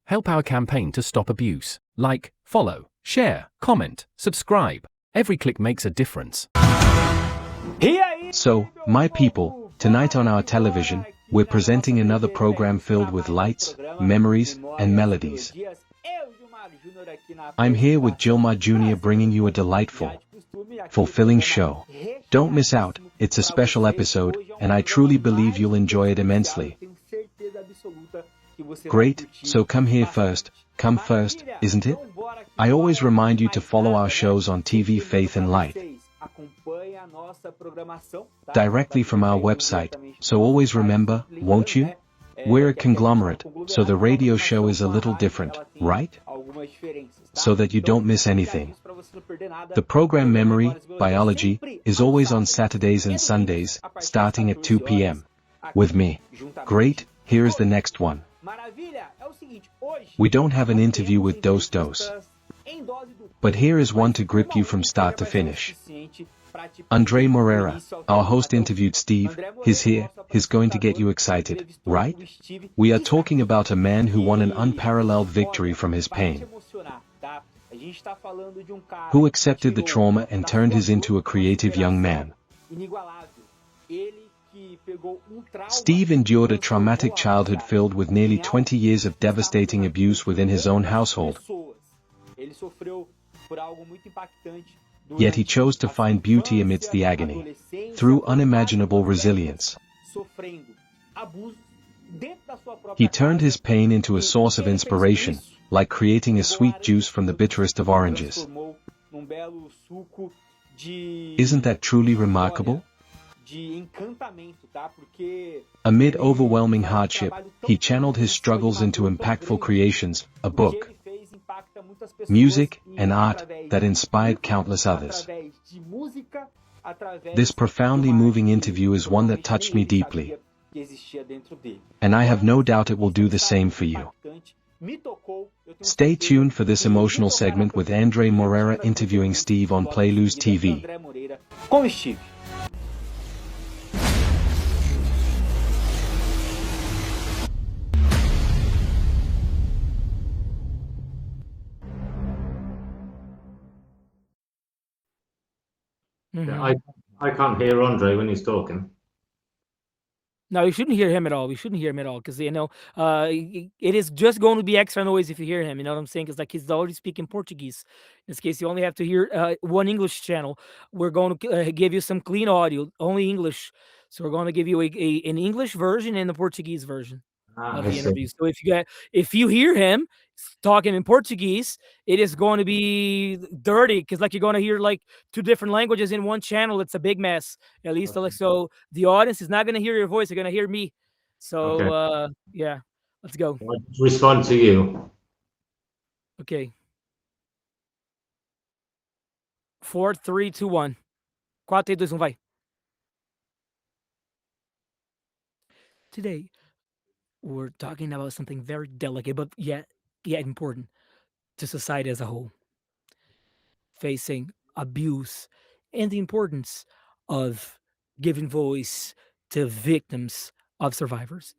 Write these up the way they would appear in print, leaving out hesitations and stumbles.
Help our campaign to stop abuse. Like, follow, share, comment, subscribe. Every click makes a difference. So, my people, tonight on our television, we're presenting another program filled with lights, memories, and melodies. I'm here with Gilmar Jr. bringing you a delightful, fulfilling show. Don't miss out, it's a special episode, and I truly believe you'll enjoy it immensely. Great, so come here first, come first, isn't it? I always remind you to follow our shows on TV Faith and Light, directly from our website, so always remember, won't you? We're a conglomerate, so the radio show is a little different, right? So that you don't miss anything. The program Memory, Biology, is always on Saturdays and Sundays, starting at 2 p.m. with me. Great, here's the next one. We don't have an interview with Dos Dos, but here is one to grip you from start to finish. Andre Moreira, our host, interviewed Steve. He's here, he's going to get you excited, right? We are talking about a man who won an unparalleled victory from his pain, who accepted the trauma and turned his into a creative young man. Steve endured a traumatic childhood filled with nearly 20 years of devastating abuse within his own household. Yet he chose to find beauty amidst the agony, through unimaginable resilience. He turned his pain into a source of inspiration, like creating a sweet juice from the bitterest of oranges. Isn't that truly remarkable? Amid overwhelming hardship, he channeled his struggles into impactful creations, a book, music, and art that inspired countless others. This profoundly moving interview is one that touched me deeply, and I have no doubt it will do the same for you. Stay tuned for this emotional segment with Andre Moreira interviewing Steve on Playluz TV. I can't hear Andre when he's talking. No, you shouldn't hear him at all. We shouldn't hear him at all because it is just going to be extra noise if you hear him. You know what I'm saying? Because he's already speaking Portuguese. In this case, you only have to hear one English channel. We're going to give you some clean audio, only English. So we're going to give you an English version and the Portuguese version of the interview. So if you hear him talking in Portuguese, it is going to be dirty because you're going to hear two different languages in one channel. It's a big mess. At least so the audience is not going to hear your voice. They're going to hear me. So yeah, let's go. I'll respond to you. Okay. 4, 3, 2, 1. 4, 3, 2, 1, vai. Today, we're talking about something very delicate, but yet important to society as a whole. Facing abuse and the importance of giving voice to victims of survivors.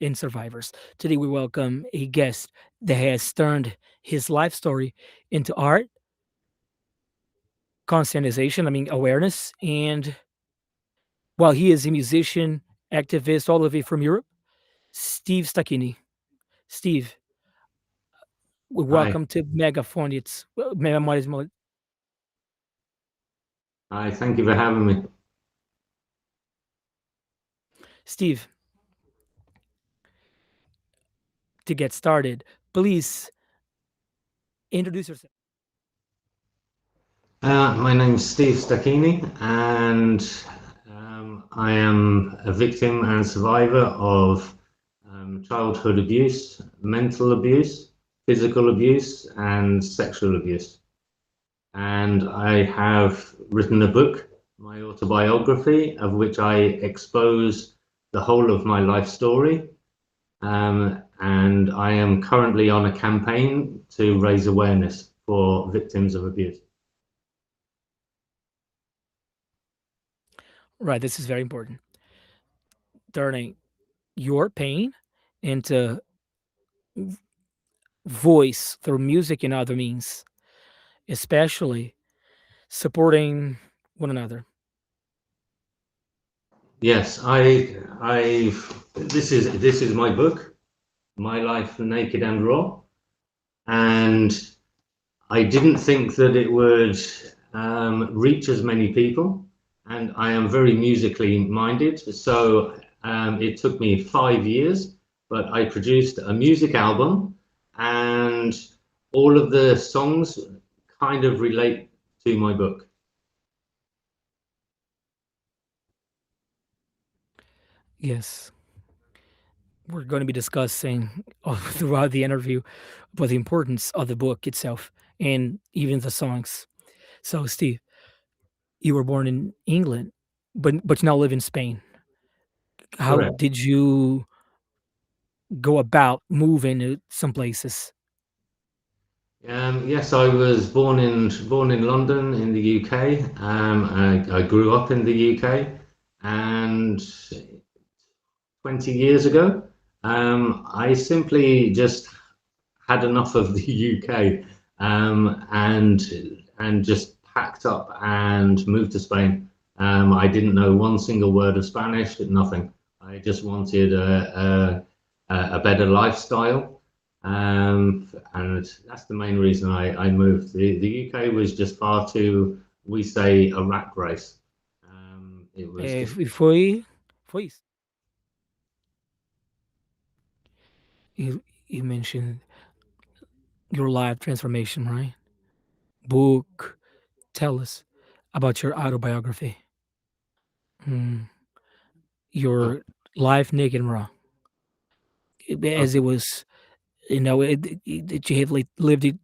Today, we welcome a guest that has turned his life story into art, conscientization, awareness, and while he is a musician, activist, all the way from Europe, Steve Stachini. Steve, welcome to Megaphone. It's Hi, thank you for having me. Steve, to get started, please introduce yourself. My name's Steve Stachini, and I am a victim and survivor of childhood abuse, mental abuse, physical abuse, and sexual abuse. And I have written a book, my autobiography, of which I expose the whole of my life story. And I am currently on a campaign to raise awareness for victims of abuse. Right, this is very important. Turning your pain into voice through music and other means, especially supporting one another. Yes, this is my book, My Life Naked and Raw, and I didn't think that it would reach as many people, and I am very musically minded, so it took me 5 years, but I produced a music album, and all of the songs kind of relate to my book. Yes, we're going to be discussing throughout the interview about the importance of the book itself and even the songs. So, Steve, you were born in England, but you now live in Spain. How Correct. did you go about moving to some places? Yes, I was born in London in the UK. I grew up in the UK, and 20 years ago, I simply just had enough of the UK, and just packed up and moved to Spain. I didn't know one single word of Spanish, nothing. I just wanted a better lifestyle, and that's the main reason I moved. The UK was just far too, we say, a rat race. It was just Foi isso. You mentioned your life transformation, right? Book. Tell us about your autobiography. Mm, uh, your life naked and raw. uh, As it was, that you have like lived a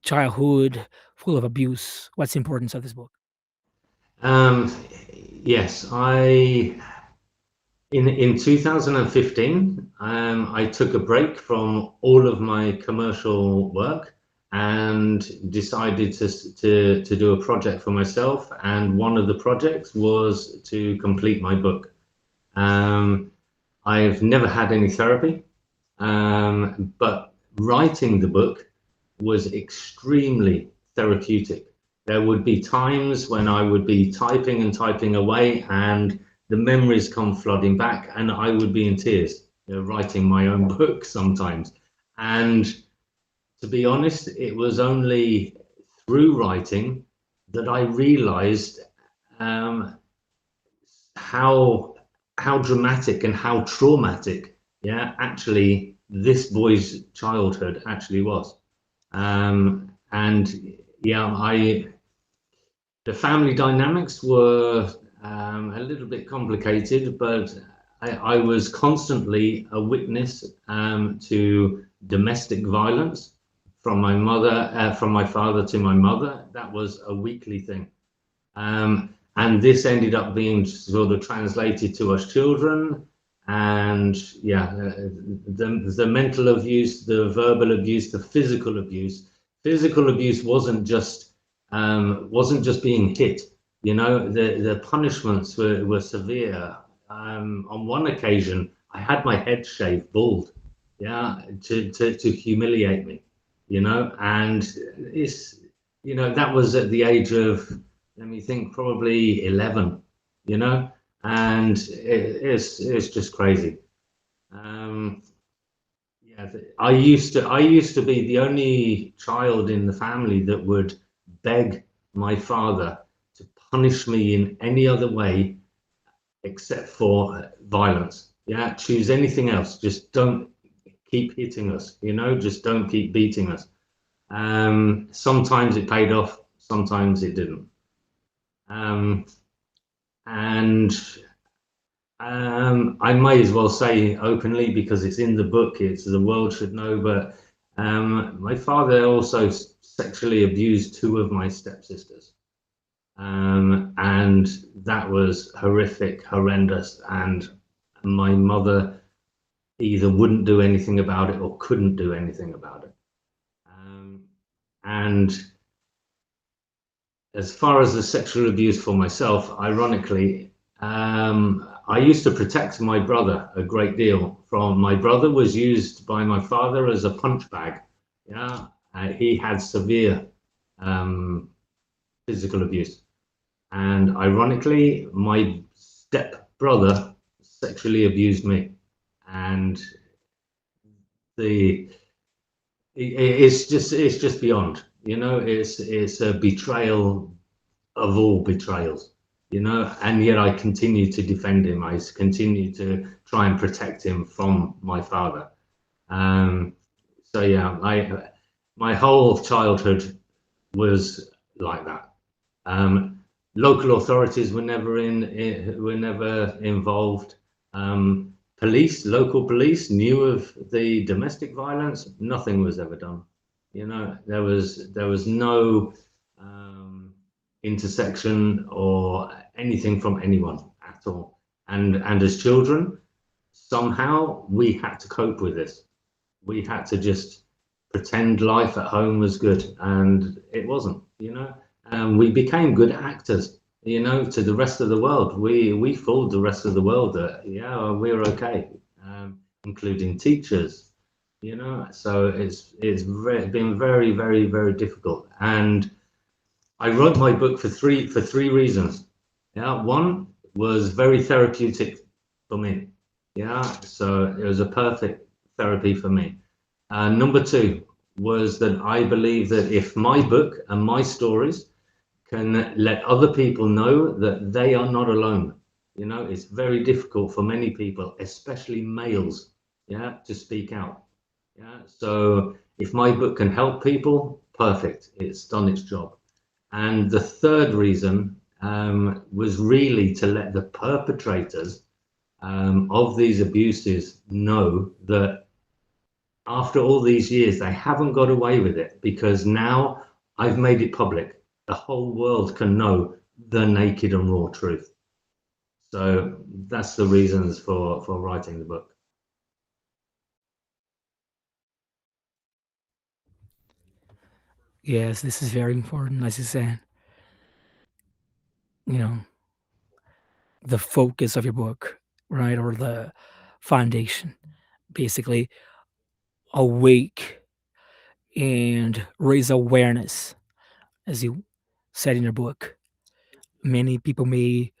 childhood full of abuse. What's the importance of this book? um, yes, in 2015, I took a break from all of my commercial work and decided to do a project for myself. And one of the projects was to complete my book. Um, I've never had any therapy, but writing the book was extremely therapeutic. There would be times when I would be typing and typing away, and the memories come flooding back, and I would be in tears, writing my own book sometimes. And to be honest, it was only through writing that I realized um, how dramatic and how traumatic, yeah, actually this boy's childhood actually was. And yeah, I the family dynamics were a little bit complicated, but I was constantly a witness to domestic violence from my mother, from my father to my mother. That was a weekly thing. And this ended up being sort of translated to us children. And yeah, the mental abuse, the verbal abuse, the physical abuse. Physical abuse wasn't just being hit. You know, the punishments were severe. On one occasion, I had my head shaved bald, yeah, to humiliate me, you know, and it's, that was at the age of, let me think, probably 11, you know, and it's just crazy. Um, yeah, I used to be the only child in the family that would beg my father to punish me in any other way except for violence. Yeah, choose anything else. Just don't keep hitting us. Just don't keep beating us. Sometimes it paid off. Sometimes it didn't. Um, and I may as well say openly because it's in the book. It's the world should know. But my father also sexually abused two of my stepsisters, and that was horrific, horrendous. And my mother either wouldn't do anything about it or couldn't do anything about it. And as far as the sexual abuse for myself, ironically, I used to protect my brother a great deal from my brother was used by my father as a punch bag. Yeah, he had severe um, physical abuse, and ironically, my step brother sexually abused me, and the it's just beyond. It's a betrayal of all betrayals. And yet I continue to defend him. I continue to try and protect him from my father. Um, so yeah, my whole childhood was like that. Um, Local authorities were never involved. Local police knew of the domestic violence. Nothing was ever done. There was no um, intersection or anything from anyone at all. And as children, somehow we had to cope with this. We had to just pretend life at home was good, and it wasn't. We became good actors, to the rest of the world. We fooled the rest of the world that, yeah, we're okay, including teachers. So been very, very, very difficult. And I wrote my book for three reasons. Yeah, one was very therapeutic for me. Yeah, so it was a perfect therapy for me. Number two was that I believe that if my book and my stories can let other people know that they are not alone. It's very difficult for many people, especially males, yeah, to speak out. Yeah, so if my book can help people, perfect, it's done its job. And the third reason was really to let the perpetrators of these abuses know that after all these years, they haven't got away with it, because now I've made it public. The whole world can know the naked and raw truth. So that's the reasons for writing the book. Yes, this is very important, as you said. You know, the focus of your book, right, or the foundation, basically awake and raise awareness, as you said in your book. Many people may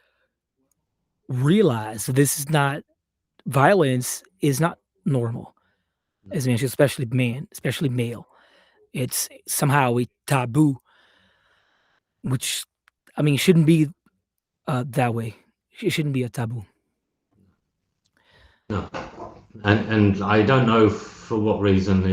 realize that this is not violence is not normal, as mentioned, especially man, especially male. It's somehow a taboo, which I mean shouldn't be that way. It shouldn't be a taboo. No, and I don't know for what reason.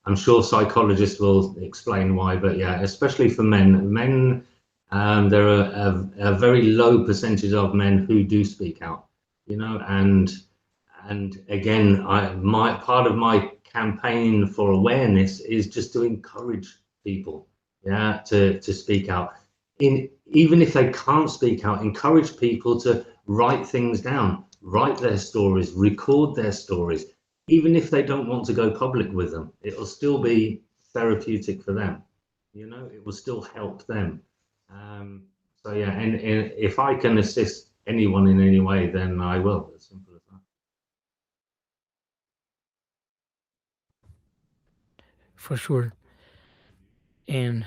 I'm sure psychologists will explain why, but yeah, especially for men. There are a very low percentage of men who do speak out. And again, my part of my campaign for awareness is just to encourage people, yeah, to speak out. Even if they can't speak out, encourage people to write things down, write their stories, record their stories. Even if they don't want to go public with them, it'll still be therapeutic for them. It will still help them. Um, so yeah, and if I can assist anyone in any way, then I will. As simple as that. For sure. And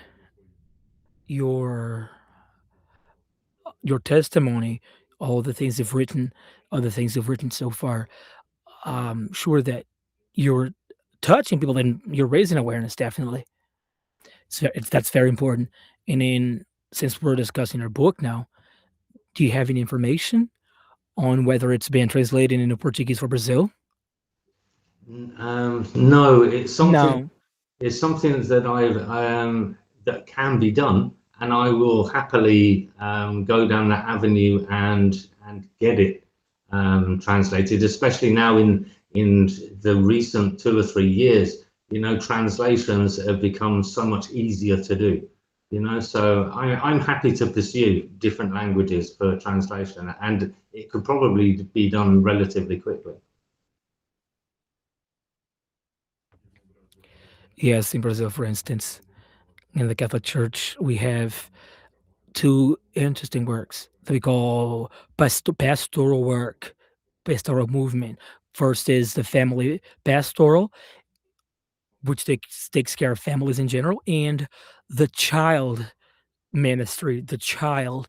your your testimony, all the things you've written, all the things you've written so far, sure that you're touching people and you're raising awareness. Definitely, that's very important. And then, since we're discussing our book now, do you have any information on whether it's been translated into Portuguese for Brazil? No, it's something. No. It's something that that can be done, and I will happily go down that avenue and get it translated. Especially now in the recent 2 or 3 years, translations have become so much easier to do. So I'm happy to pursue different languages for translation, and it could probably be done relatively quickly. Yes, in Brazil, for instance, in the Catholic Church, we have two interesting works that we call pastoral work, pastoral movement. First is the family pastoral, which takes care of families in general, and the child ministry, the child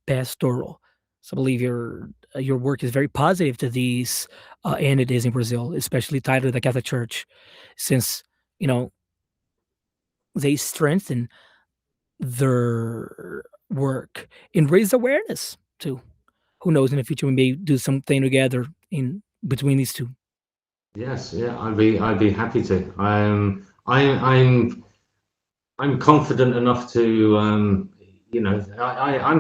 pastoral. So I believe your work is very positive to these entities in Brazil, especially tied to the Catholic Church, since you know they strengthen their work and raise awareness too. Who knows, in the future we may do something together in between these two. Yes, yeah, I'd be happy to. I'm confident enough to, I'm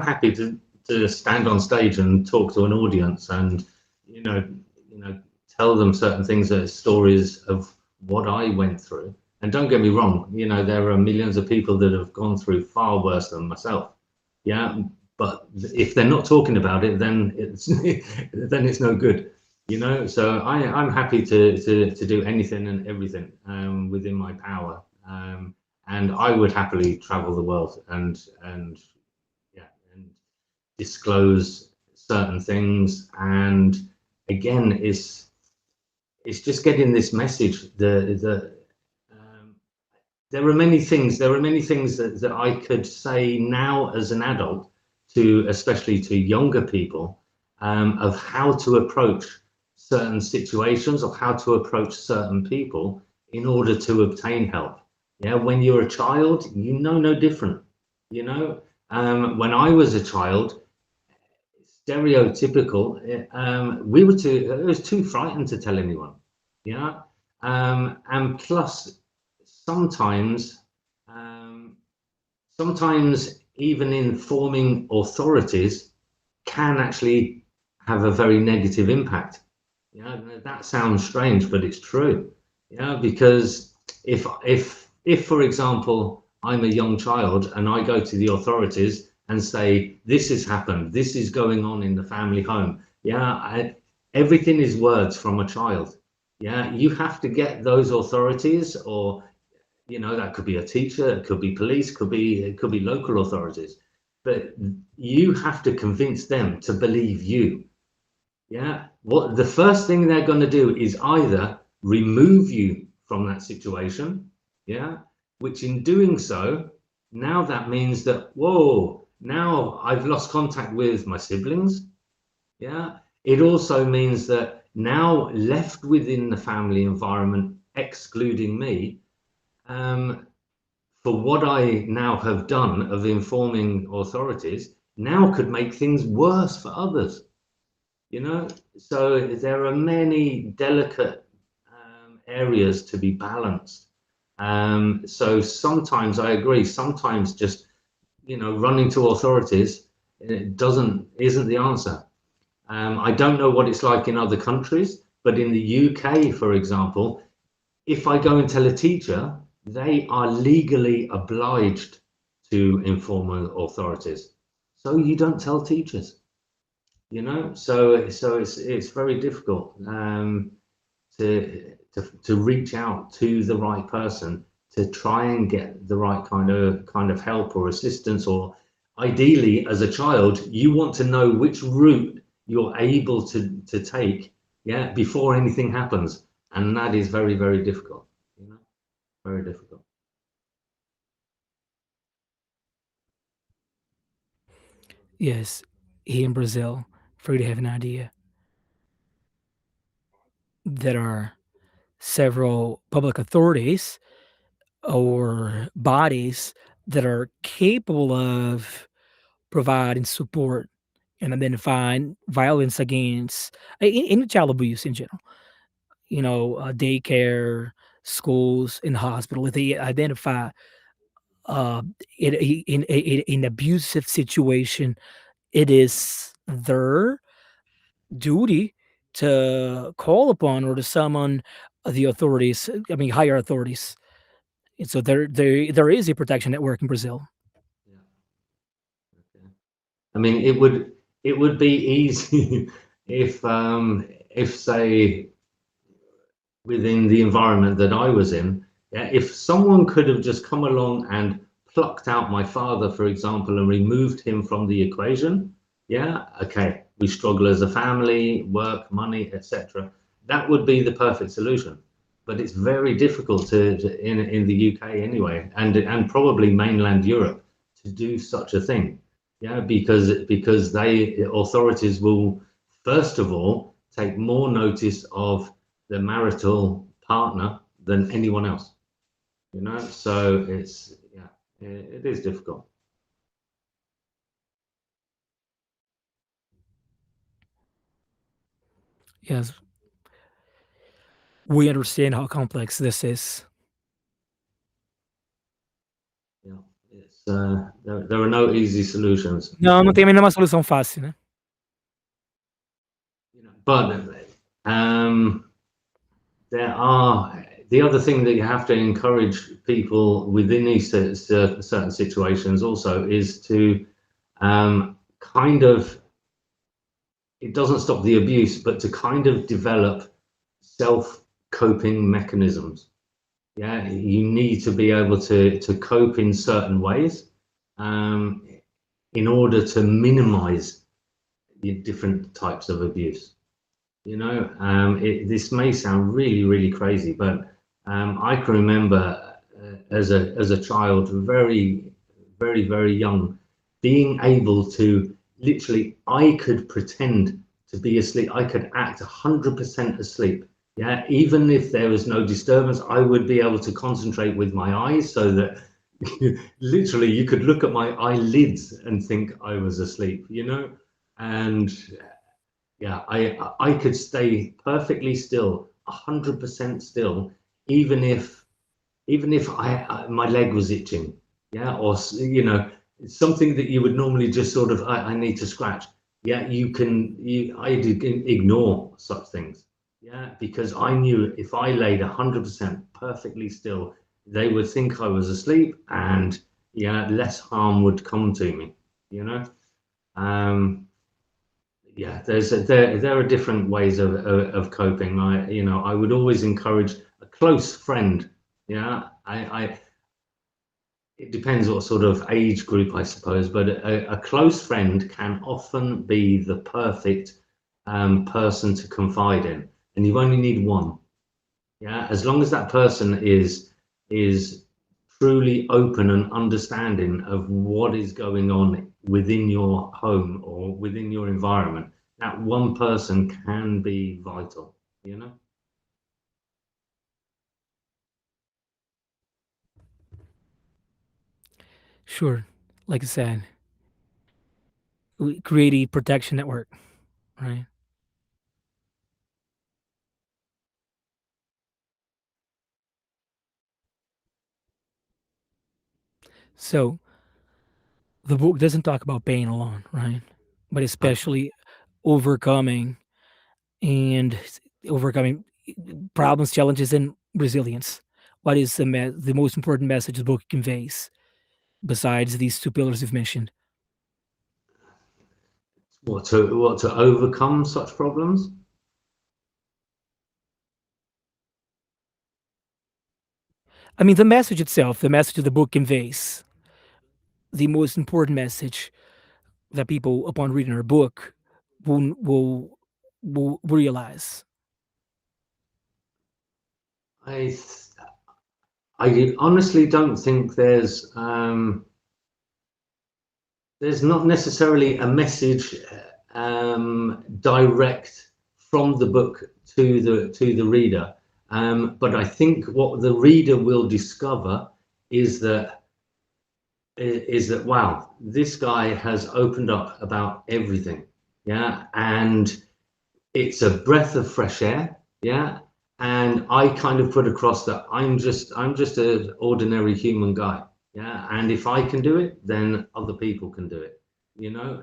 happy to stand on stage and talk to an audience and, you know, tell them certain things, stories of what I went through. And don't get me wrong, there are millions of people that have gone through far worse than myself. Yeah, but if they're not talking about it, then it's no good. So I'm happy to do anything and everything within my power. And I would happily travel the world and yeah, and disclose certain things. And again, it's just getting this message. There are many things. There are many things that I could say now as an adult to, especially to younger people, of how to approach certain situations or how to approach certain people in order to obtain help. Yeah, when you're a child, no different. When I was a child, stereotypical, I was too frightened to tell anyone. Yeah, and plus sometimes, um, sometimes even informing authorities can actually have a very negative impact. That sounds strange, but it's true. Because if for example I'm a young child and I go to the authorities and say this has happened, this is going on in the family home. Everything is words from a child. You have to get those authorities, or that could be a teacher, it could be police, it could be local authorities, but you have to convince them to believe you. What the first thing they're going to do is either remove you from that situation, which in doing so, now that means that, whoa, now I've lost contact with my siblings. It also means that now left within the family environment, excluding me, for what I now have done of informing authorities, now could make things worse for others. So there are many delicate areas to be balanced. So sometimes I agree, sometimes just running to authorities isn't the answer. I don't know what it's like in other countries, but in the UK, for example, if I go and tell a teacher, they are legally obliged to inform authorities. So you don't tell teachers. So it's very difficult to reach out to the right person to try and get the right kind of help or assistance, or ideally as a child you want to know which route you're able to take before anything happens, and that is very, very difficult. Very difficult. Yes, here in Brazil, for you to have an idea, there are several public authorities or bodies that are capable of providing support and identifying violence against in child abuse in general. Daycare, schools, and hospital. If they identify uh, in abusive situation, it is their duty to call upon or to summon the authorities. I mean, higher authorities. And so there is a protection network in Brazil. Yeah. Okay. I mean, it would be easy if say within the environment that I was in, if someone could have just come along and plucked out my father, for example, and removed him from the equation, okay, we struggle as a family, work, money, etc. That would be the perfect solution. but it's very difficult in the UK anyway, and probably mainland Europe, to do such a thing. Yeah, because authorities will first of all take more notice of the marital partner than anyone else. You know, so it's, yeah, it is difficult. Yes, we understand how complex this is. Yeah, it's there are no easy solutions. Não, não tem nenhuma solução fácil, né? You know, but there are, the other thing that you have to encourage people within these certain situations also is to kind of, it doesn't stop the abuse, but to kind of develop self-coping mechanisms. Yeah, you need to be able to cope in certain ways in order to minimize the different types of abuse. You know, this may sound really, really crazy, but I can remember as a child, very young, being able to literally, I could pretend to be asleep. I could act 100% asleep. Yeah, even if there was no disturbance, I would be able to concentrate with my eyes so that literally you could look at my eyelids and think I was asleep, you know? And yeah, I could stay perfectly still, 100% still, even if my leg was itching, yeah, or you know, something that you would normally just sort of, I need to scratch. Yeah, I did ignore such things. Yeah, because I knew if I laid 100% perfectly still, they would think I was asleep, and yeah, less harm would come to me. You know. Yeah, there are different ways of coping. I would always encourage a close friend. Yeah, it depends what sort of age group, I suppose, but a close friend can often be the perfect person to confide in, and you only need one. Yeah, as long as that person is truly open and understanding of what is going on within your home or within your environment, that one person can be vital, you know? Sure. Like I said, we create a protection network, right? So the book doesn't talk about pain alone, right? But especially overcoming and overcoming problems, challenges, and resilience. What is the most important message the book conveys besides these two pillars you've mentioned? What to overcome such problems? I mean, the message itself, the message the book conveys, the most important message that people, upon reading our book, will will will realize. I I honestly don't think there's not necessarily a message direct from the book to the reader, but I think what the reader will discover is that wow, this guy has opened up about everything, yeah, and it's a breath of fresh air, yeah. And I kind of put across that I'm just an ordinary human guy, yeah. And if I can do it, then other people can do it, you know.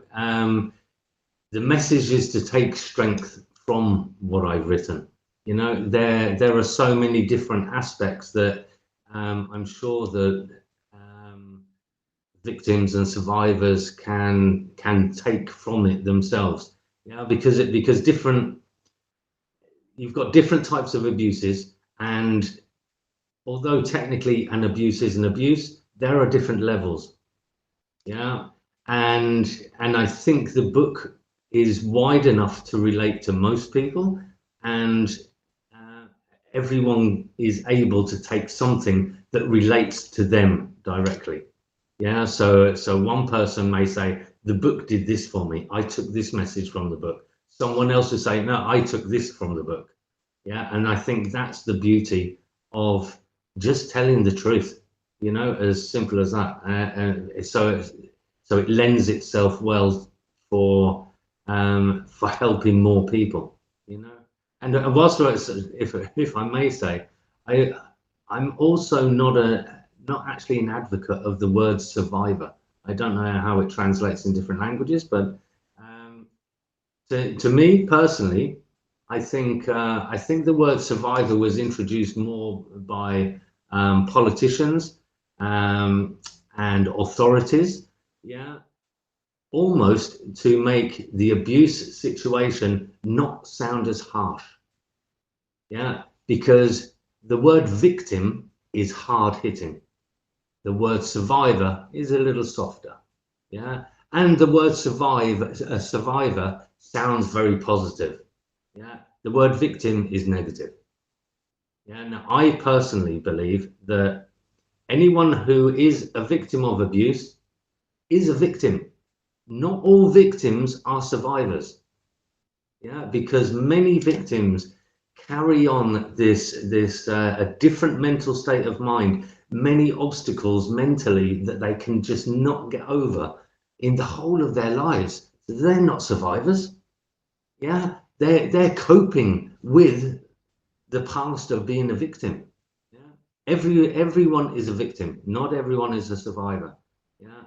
The message is to take strength from what I've written. You know, there are so many different aspects that I'm sure that victims and survivors can take from it themselves. Yeah, because different, you've got different types of abuses, and although technically an abuse is an abuse, there are different levels. Yeah, and I think the book is wide enough to relate to most people, and everyone is able to take something that relates to them directly. Yeah, so one person may say, the book did this for me. I took this message from the book. Someone else will say, no, I took this from the book. Yeah, and I think that's the beauty of just telling the truth, you know, as simple as that. And so it lends itself well for helping more people, you know. And whilst if I may say, I'm also not actually an advocate of the word survivor. I don't know how it translates in different languages, but to me personally, I think the word survivor was introduced more by politicians and authorities, yeah, almost to make the abuse situation not sound as harsh, yeah, because the word victim is hard hitting. The word survivor is a little softer, yeah, and the word survivor sounds very positive, yeah. The word victim is negative, yeah. Now, I personally believe that anyone who is a victim of abuse is a victim. Not all victims are survivors, yeah, because many victims carry on a different mental state of mind, many obstacles mentally that they can just not get over in the whole of their lives. They're not survivors, yeah. They're coping with the past of being a victim, yeah. Everyone is a victim, not everyone is a survivor, yeah.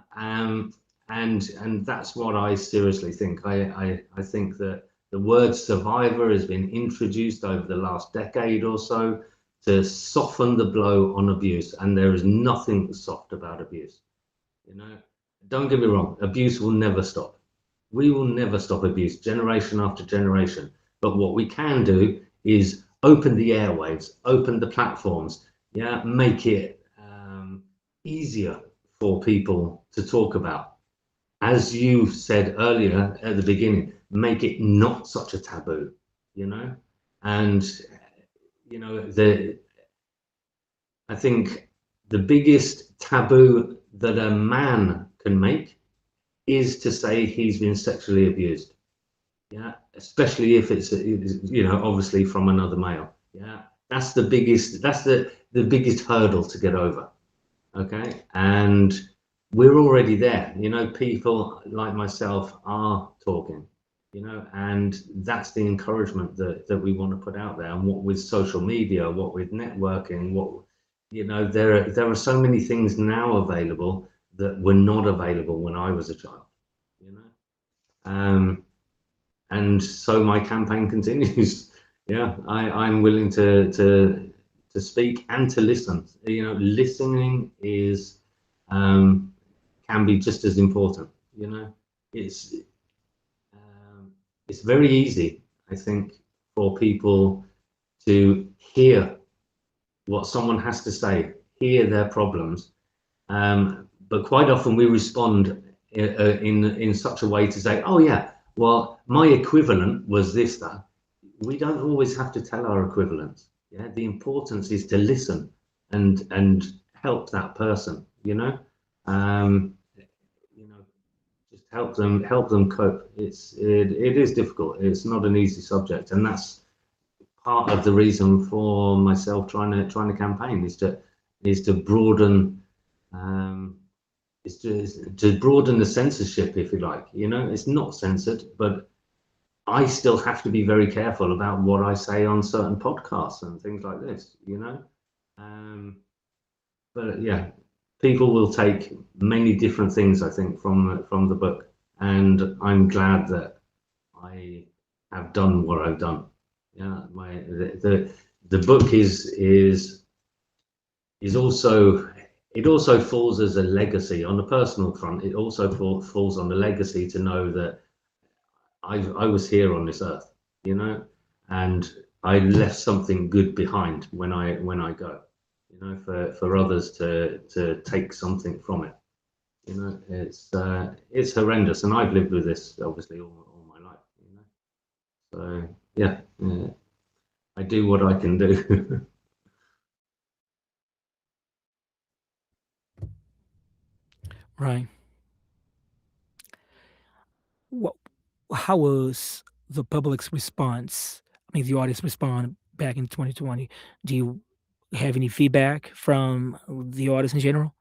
And that's what I seriously think. I think that the word survivor has been introduced over the last decade or so to soften the blow on abuse, and there is nothing soft about abuse, you know. Don't get me wrong, abuse will never stop. We will never stop abuse, generation after generation. But what we can do is open the airwaves, open the platforms, yeah, make it easier for people to talk about. As you said earlier at the beginning, make it not such a taboo, you know. And you know, I think the biggest taboo that a man can make is to say he's been sexually abused, yeah, especially if it's you know, obviously from another male, yeah. That's the biggest, that's the biggest hurdle to get over, okay. And we're already there, you know. People like myself are talking, you know, and that's the encouragement that we want to put out there. And what with social media, what with networking, what, you know, there are so many things now available that were not available when I was a child, you know. And so my campaign continues. Yeah, I'm willing to speak and to listen. You know, listening is can be just as important. You know, it's it's very easy, I think, for people to hear what someone has to say, hear their problems, but quite often we respond in such a way to say, "Oh yeah, well, my equivalent was this, that." We don't always have to tell our equivalents. Yeah, the importance is to listen and help that person. You know, just help them cope. It is difficult. It's not an easy subject, and that's part of the reason for myself trying to campaign is to broaden to broaden the censorship, if you like. You know, it's not censored, but I still have to be very careful about what I say on certain podcasts and things like this, you know. But yeah, people will take many different things, I think, from the book, and I'm glad that I have done what I've done. Yeah, the book is also, it also falls as a legacy on the personal front. It also falls on the legacy to know that I was here on this earth, you know, and I left something good behind when I go, you know, for others to take something from it. You know, it's horrendous, and I've lived with this obviously all my life, you know. So yeah, I do what I can do. Right. What? How was the public's response? I mean, the audience respond back in 2020. Do you have any feedback from the audience in general?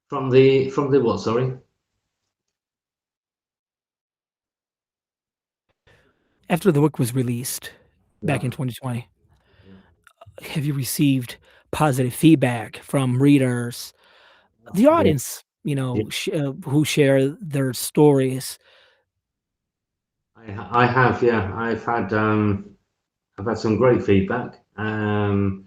From the what? Sorry. After the book was released back Yeah. in 2020, Yeah. have you received positive feedback from readers, the Yeah. audience, Yeah. who share their stories? I have. Yeah. I've had some great feedback. And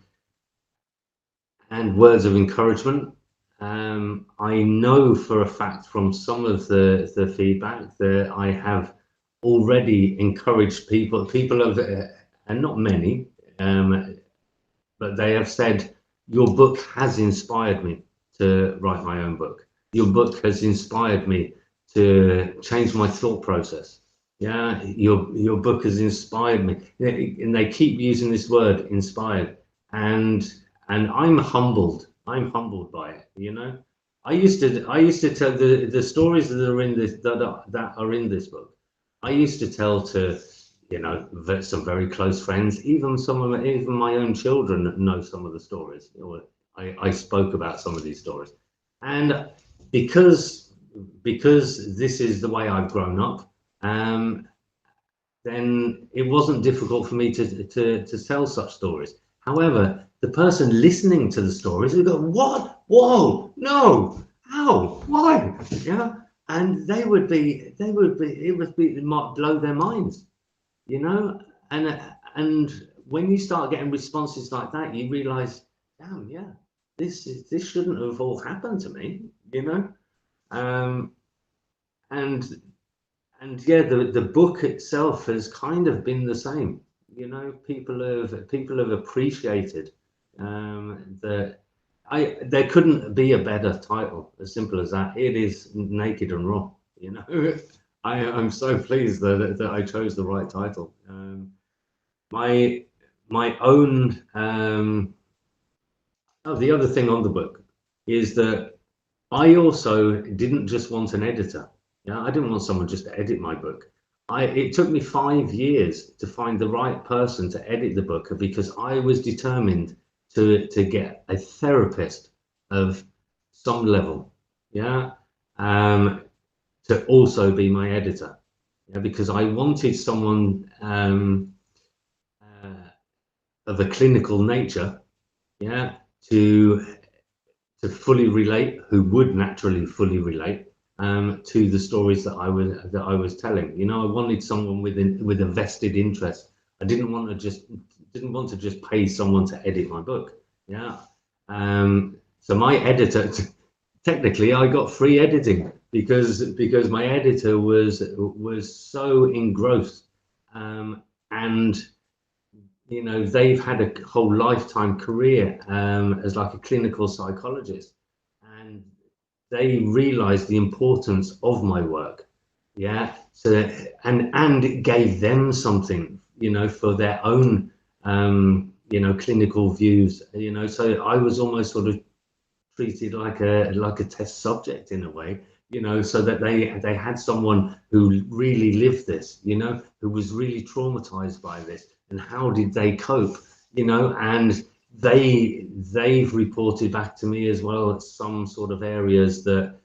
words of encouragement. I know for a fact from some of the feedback that I have already encouraged people of, and not many, but they have said, your book has inspired me to write my own book. Your book has inspired me to change my thought process. Yeah, your book has inspired me, and they keep using this word, inspired, and I'm humbled. I'm humbled by it. You know, I used to tell the stories that are in this that are in this book. I used to tell to, you know, some very close friends, even my own children know some of the stories. Or I spoke about some of these stories, and because this is the way I've grown up, then it wasn't difficult for me to tell such stories. However, the person listening to the stories would go, "What? Whoa! No! How? Why?" Yeah, and it might blow their minds, you know. And when you start getting responses like that, you realize, damn, yeah, this shouldn't have all happened to me, you know. um and yeah, the book itself has kind of been the same, you know. People have appreciated that I there couldn't be a better title, as simple as that. It is naked and raw, you know. I'm so pleased that I chose the right title. My my own oh, the other thing on the book is that I also didn't just want an editor. Yeah, I didn't want someone just to edit my book. It took me 5 years to find the right person to edit the book because I was determined to get a therapist of some level. Yeah, to also be my editor. Yeah, because I wanted someone of a clinical nature, yeah, to fully relate, who would naturally fully relate to the stories that I was telling. You know, I wanted someone with a vested interest. I didn't want to just pay someone to edit my book. Yeah. So my editor, technically, I got free editing because my editor was so engrossed, and you know, they've had a whole lifetime career as like a clinical psychologist, and they realized the importance of my work. Yeah. So and it gave them something, you know, for their own you know, clinical views, you know. So I was almost sort of treated like a test subject in a way, you know, so that they had someone who really lived this, you know, who was really traumatized by this, and how did they cope, you know. And they've reported back to me as well some sort of areas that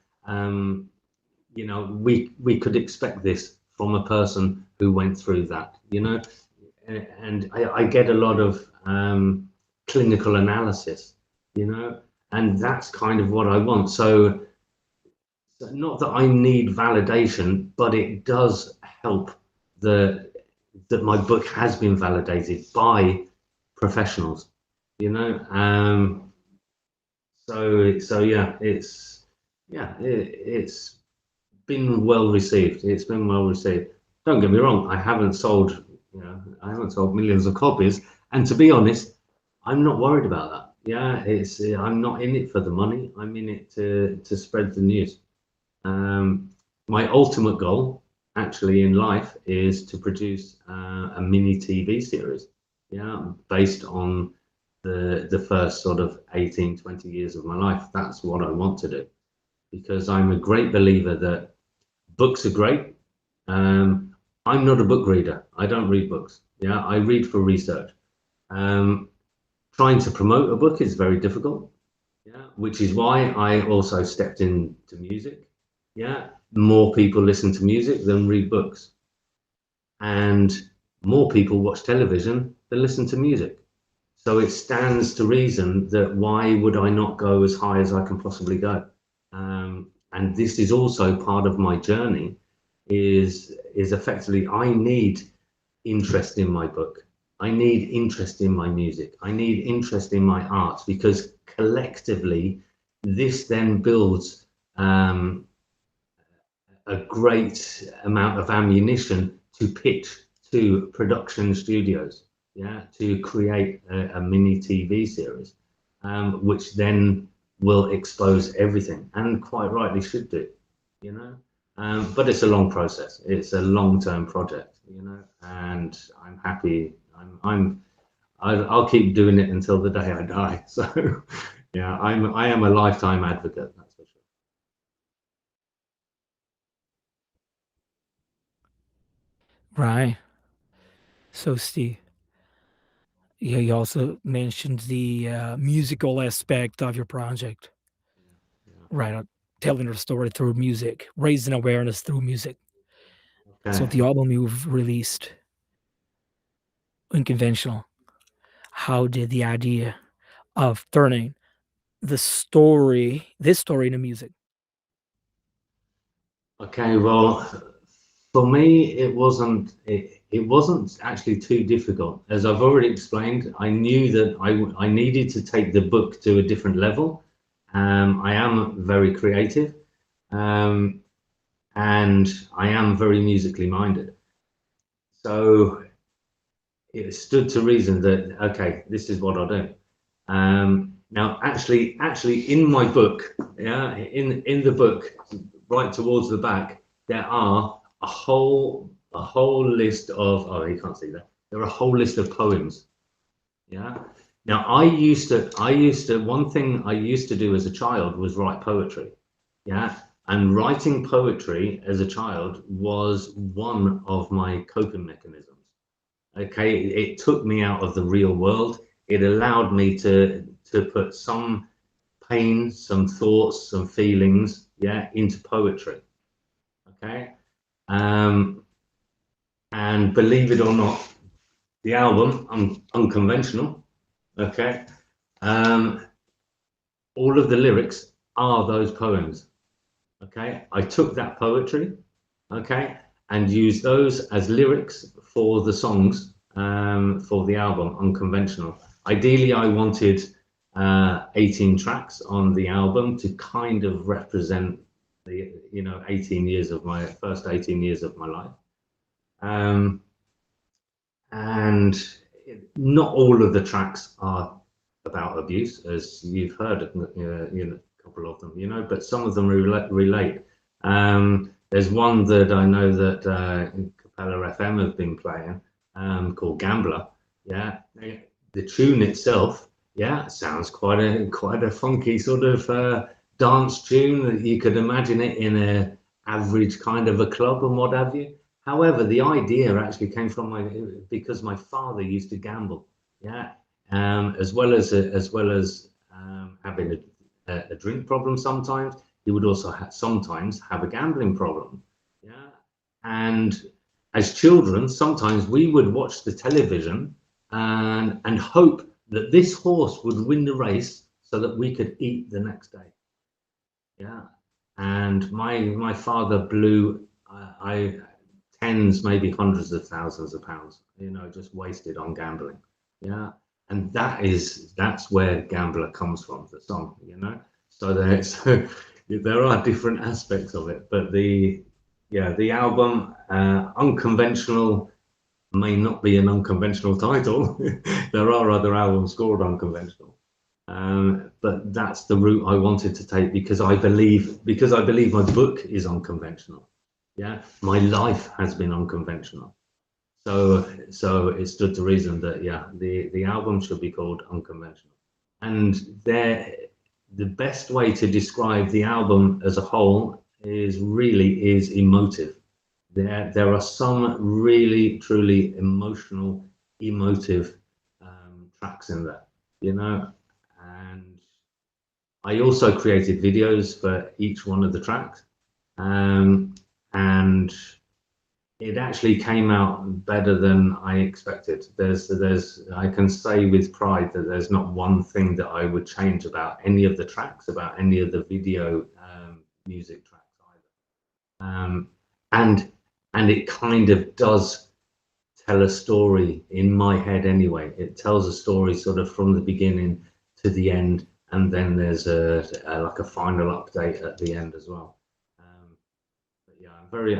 you know, we could expect this from a person who went through that, you know. And I get a lot of clinical analysis, you know, and that's kind of what I want. So not that I need validation, but it does help the that my book has been validated by professionals, you know. So yeah, it's been well received. It's been well received. Don't get me wrong, I haven't sold millions of copies, and to be honest, I'm not worried about that. Yeah, it's I'm not in it for the money. I'm in it to spread the news. Um, my ultimate goal actually in life is to produce a mini TV series, based on the first sort of 18, 20 years of my life. That's what I want to do, because I'm a great believer that books are great. I'm not a book reader. I don't read books. I read for research. Trying to promote a book is very difficult, which is why I also stepped into music. More people listen to music than read books, and more people watch television than listen to music. So it stands to reason that why would I not go as high as I can possibly go? And this is also part of my journey. Is effectively I need interest in my book. I need interest in my music. I need interest in my art, because collectively, this then builds a great amount of ammunition to pitch to production studios, to create a mini TV series, which then will expose everything, and quite rightly should do, but it's a long process. It's a long-term project, and I'm happy. I'll keep doing it until the day I die. So, I am a lifetime advocate. That's for sure. Right. So, Steve, you also mentioned the musical aspect of your project, right? Telling a story through music, raising awareness through music. So, Okay. the album you've released, Unconventional, how did the idea of turning this story into music? Okay. Well, for me, it wasn't actually too difficult. As I've already explained, I knew that I needed to take the book to a different level. I am very creative, um, and I am very musically minded. So it stood to reason that, okay, this is what I'll do. Now, actually, in my book, in the book, right towards the back, there are a whole list of. Oh, you can't see that. There are a whole list of poems. Yeah. Now, one thing I used to do as a child was write poetry. Yeah. And writing poetry as a child was one of my coping mechanisms. Okay, it took me out of the real world. It allowed me to put some pain, some thoughts, some feelings, into poetry. Okay, um, and believe it or not, the album Unconventional. Okay, um, all of the lyrics are those poems. Okay, I took that poetry, okay, and used those as lyrics for the songs, for the album Unconventional. Ideally, I wanted 18 tracks on the album to kind of represent the 18 years of my first 18 years of my life, um, and not all of the tracks are about abuse, as you've heard, a couple of them, but some of them relate. There's one that I know that Capella FM have been playing, called Gambler. Yeah, the tune itself, sounds quite a funky sort of dance tune that you could imagine it in a average kind of a club and what have you. However, the idea actually came from because my father used to gamble. Yeah, as well as having a drink problem sometimes. He would also sometimes have a gambling problem. Yeah, and as children, sometimes we would watch the television and hope that this horse would win the race so that we could eat the next day. Yeah, and my father blew I tens, maybe hundreds of thousands of pounds, just wasted on gambling. Yeah, and that's where Gambler comes from, the song. So there are different aspects of it, but the album Unconventional may not be an unconventional title. There are other albums called Unconventional. But that's the route I wanted to take, because I believe my book is unconventional. Yeah, my life has been unconventional. So it stood to reason that yeah, the album should be called Unconventional. And the best way to describe the album as a whole is emotive. There are some really truly emotive tracks in there, you know. And I also created videos for each one of the tracks, and it actually came out better than I expected. I can say with pride that there's not one thing that I would change about any of the tracks, about any of the video music tracks either. And it kind of does tell a story in my head anyway. It tells a story sort of from the beginning to the end, and then there's a like a final update at the end as well. Yeah,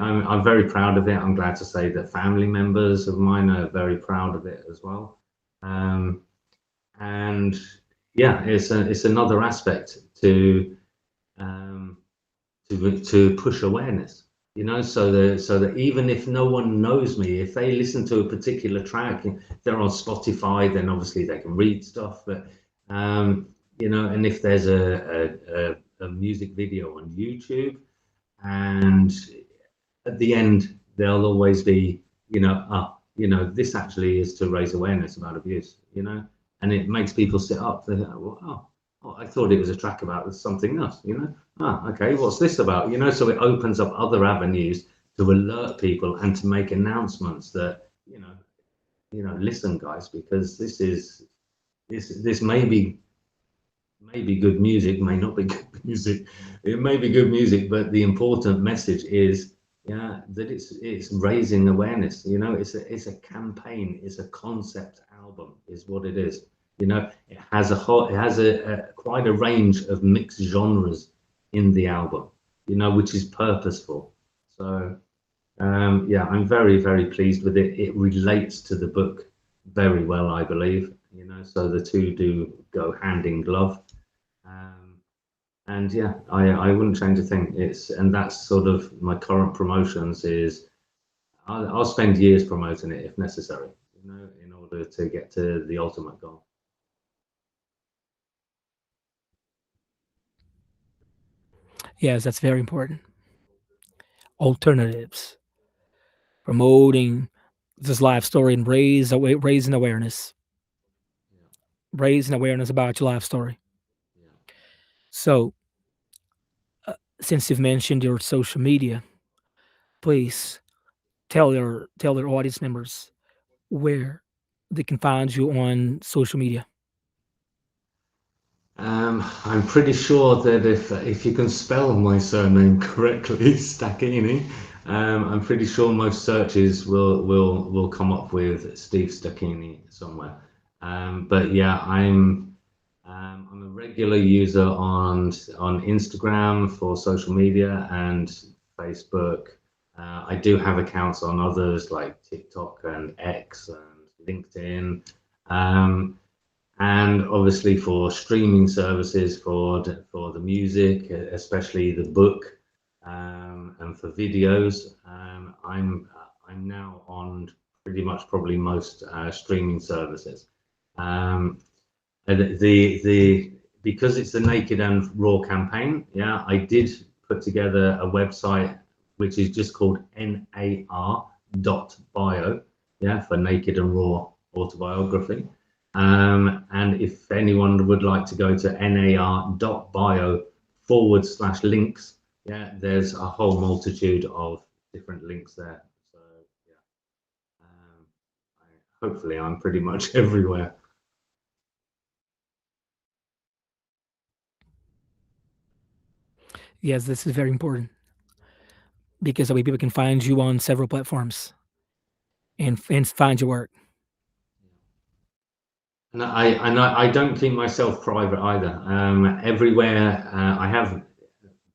I'm very proud of it. I'm glad to say that family members of mine are very proud of it as well. Um, and yeah, it's another aspect um, to push awareness. You know, so that even if no one knows me, if they listen to a particular track, if they're on Spotify, then obviously they can read stuff. But you know, and if there's a music video on YouTube, and at the end there'll always be, you know, this actually is to raise awareness about abuse, you know, and it makes people sit up. They go, well, oh, I thought it was a track about something else, you know. Okay, what's this about, you know? So it opens up other avenues to alert people and to make announcements that, listen, guys, because this may be good music, may not be good music. It may be good music, but the important message is, yeah, that it's raising awareness. You know, it's a campaign, it's a concept album, is what it is. You know, it has a quite a range of mixed genres in the album. You know, which is purposeful. So yeah, I'm very very pleased with it. It relates to the book very well, I believe. You know, so the two do go hand in glove. Um, and yeah, I wouldn't change a thing. And that's sort of my current promotions is I'll spend years promoting it if necessary, you know, in order to get to the ultimate goal. Yes, that's very important. Alternatives, promoting this life story and raising awareness, Yeah, about your life story. yeah. So, since you've mentioned your social media, please tell your audience members where they can find you on social media. I'm pretty sure that if you can spell my surname correctly, Stachini, I'm pretty sure most searches will come up with Steve Stachini somewhere. But yeah, I'm a regular user on Instagram for social media and Facebook. I do have accounts on others like TikTok and X and LinkedIn. Um, and obviously for streaming services for the music, especially the book, and for videos, I'm now on pretty much probably most streaming services. Um, and the because it's the Naked and Raw campaign, yeah, I did put together a website which is just called nar.bio, yeah, for Naked and Raw autobiography. And if anyone would like to go to nar.bio/links, yeah, there's a whole multitude of different links there. So yeah, hopefully I'm pretty much everywhere. Yes, this is very important because that way people can find you on several platforms and find your work. And I don't keep myself private either. Everywhere I have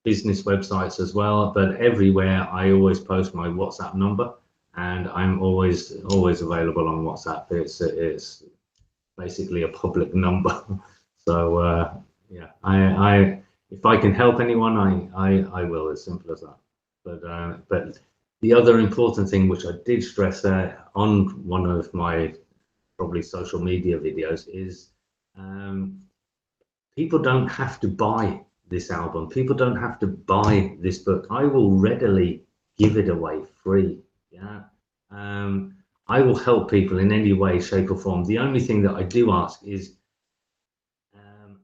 business websites as well, but everywhere I always post my WhatsApp number, and I'm always available on WhatsApp. It's basically a public number. So yeah, I if I can help anyone, I will. As simple as that. But the other important thing, which I did stress there on one of my probably social media videos, is um, people don't have to buy this album. People don't have to buy this book. I will readily give it away free. Yeah. Um, I will help people in any way, shape, or form. The only thing that I do ask is um,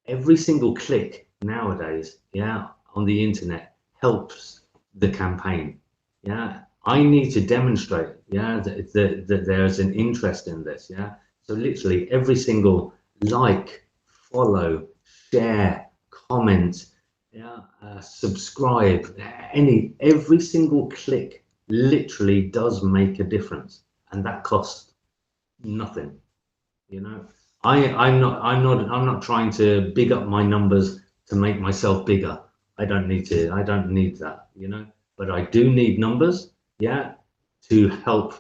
every single click nowadays, yeah, on the internet helps the campaign. Yeah, I need to demonstrate, yeah, that there's an interest in this. Yeah, so literally every single like, follow, share, comment, yeah, subscribe, every single click literally does make a difference, and that costs nothing. You know, I'm not trying to big up my numbers to make myself bigger. I don't need that, but I do need numbers, yeah, to help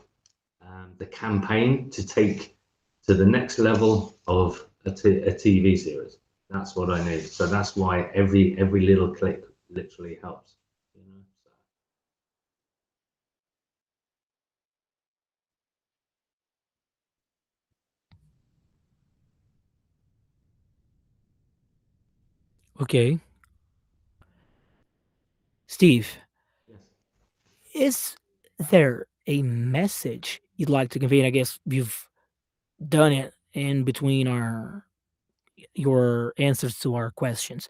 the campaign to take to the next level of a TV series. That's what I need. So that's why every little click literally helps, you know. Okay, Steve, Yes. is there a message you'd like to convey? And I guess you've done it in between our your answers to our questions.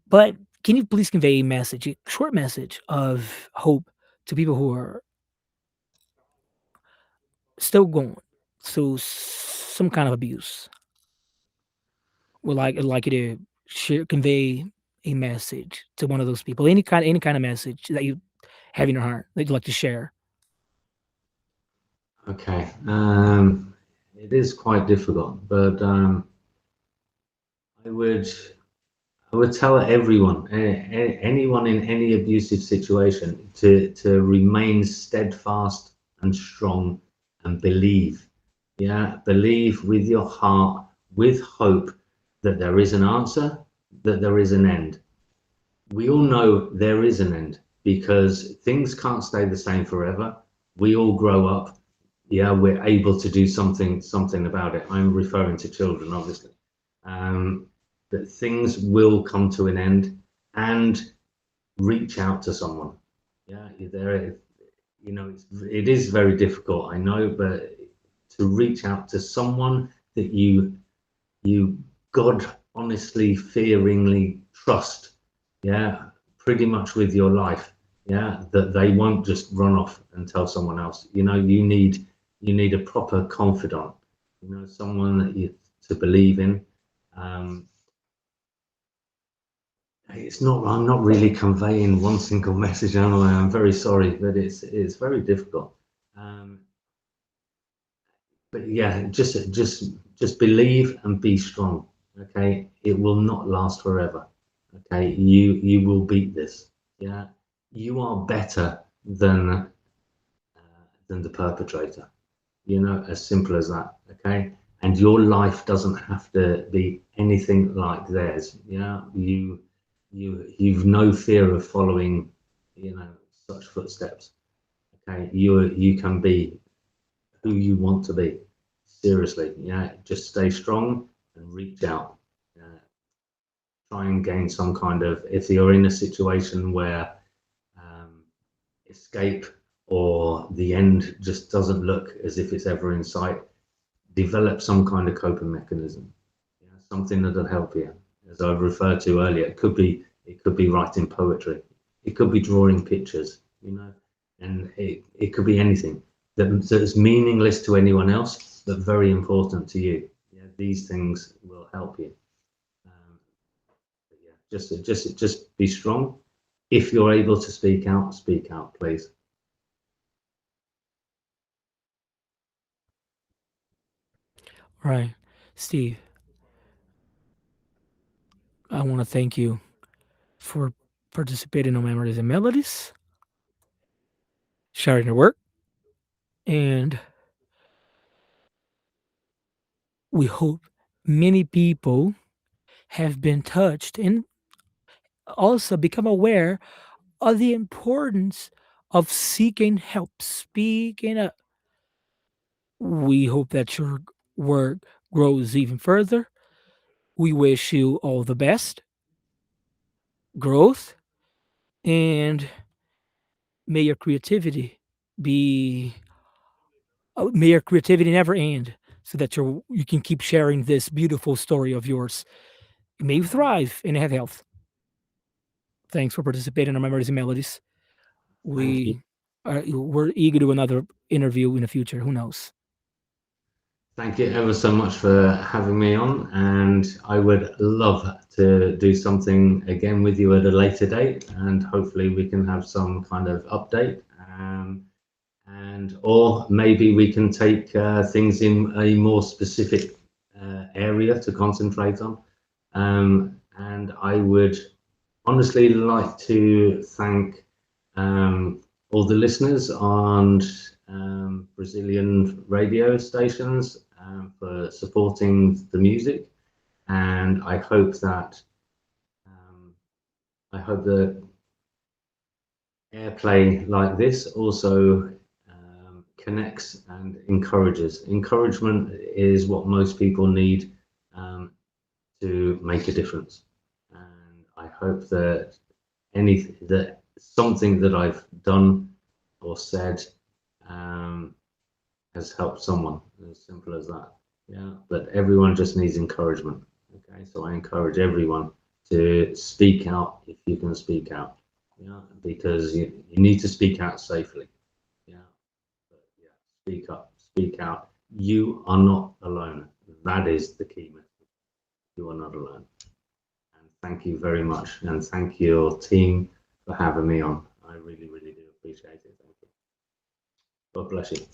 But can you please convey a message, a short message of hope to people who are still going through some kind of abuse? Would like you to share, convey a message to one of those people. Any kind of message that you have in your heart that you'd like to share. Okay. It is quite difficult, but I would I would tell everyone, anyone in any abusive situation, to remain steadfast and strong and believe. Yeah, believe with your heart, with hope that there is an answer, that there is an end. We all know there is an end because things can't stay the same forever. We all grow up. Yeah, we're able to do something about it. I'm referring to children, obviously. Um, that things will come to an end, and reach out to someone. Yeah, there. It is very difficult. I know, but to reach out to someone that you God honestly, fearingly trust, yeah, pretty much with your life, yeah, that they won't just run off and tell someone else. You need a proper confidant, someone that you to believe in. Um, it's not. I'm not really conveying one single message, am I? I'm very sorry, but it's very difficult. Um, but yeah, just believe and be strong. Okay, it will not last forever. Okay, you will beat this. Yeah, you are better than the perpetrator. As simple as that. Okay, and your life doesn't have to be anything like theirs. Yeah, you've no fear of following, such footsteps. Okay, you can be who you want to be. Seriously, yeah. Just stay strong and reach out. Try and gain some kind of. If you're in a situation where um, escape or the end just doesn't look as if it's ever in sight, develop some kind of coping mechanism. Something that'll help you. As I referred to earlier, it could be writing poetry, it could be drawing pictures, and it could be anything that's meaningless to anyone else, but very important to you. Yeah, these things will help you. But yeah, just be strong. If you're able to speak out, please. Right. Steve, I want to thank you for participating on Memories and Melodies, sharing your work, and we hope many people have been touched and also become aware the importance of seeking help, speaking up. We hope that your work grows even further. We wish you all the best, growth, and may your creativity be may your creativity never end, so that you can keep sharing this beautiful story of yours. May you thrive and have health. Thanks for participating in our Memories and Melodies. Thank you. We're eager to another interview in the future. Who knows? Thank you ever so much for having me on, and I would love to do something again with you at a later date, and hopefully we can have some kind of update, and or maybe we can take things in a more specific area to concentrate on. And I would honestly like to thank all the listeners on Brazilian radio stations for supporting the music, and I hope that the airplay like this also connects and encourages. Encouragement is what most people need to make a difference, and I hope that something that I've done or said has helped someone. As simple as that. Yeah, but everyone just needs encouragement. Okay, so I encourage everyone to speak out if you can speak out. Yeah, because you need to speak out safely. Yeah, but yeah, speak up, speak out. You are not alone. That is the key message. You are not alone. And thank you very much, and thank your team for having me on. I really, really do appreciate it. Thank you. God bless you.